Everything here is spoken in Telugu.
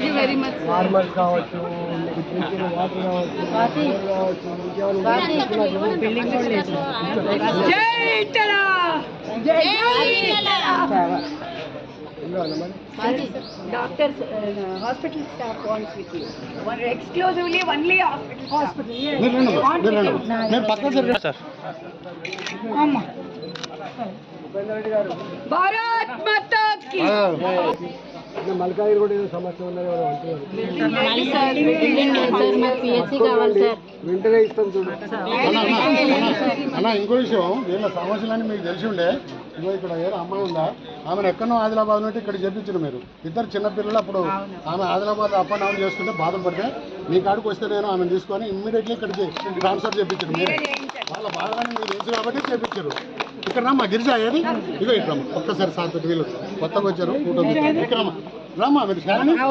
Thank you very much. Normal కావచ్చు, వాటర్ కావచ్చు, జై ఇట్టలా, జై ఇట్టలా. Doctors, hospital staff wants with you. Exclusively only hospital. Amma. Bharat Mata ki. మల్కాయి కూడా ఏదో సమస్య ఉన్నది వెంటనే ఇస్తాం చూడు అన్న. ఇంకో విషయం, దీనిలో సమస్యలని మీకు తెలిసి ఉండే. ఇగో ఇక్కడ ఏదో అమ్మాయి ఉందా, ఆమెను ఎక్కడో ఆదిలాబాద్ నుండి ఇక్కడ చెప్పించారు మీరు. ఇద్దరు చిన్నపిల్లలు అప్పుడు ఆమె ఆదిలాబాద్ అప్ అండ్ డౌన్ చేస్తుంటే బాధపడితే మీ కాడికి వస్తే నేను ఆమెను తీసుకొని ఇమ్మీడియట్లీ ఇక్కడికి ట్రాన్స్ఫర్ చేయించారు మీరు. వాళ్ళ బాధగానే మీరు తెలుసు కాబట్టి చేయించారు. ఇక్కడ రమ్మా గిరిజా ఏది, ఇగో ఇక్కడ ఒక్కసారి సార్ వీళ్ళు కొత్తగా వచ్చారు ఫోటో ఇక్కడ రమ్మా మీరు శారణి.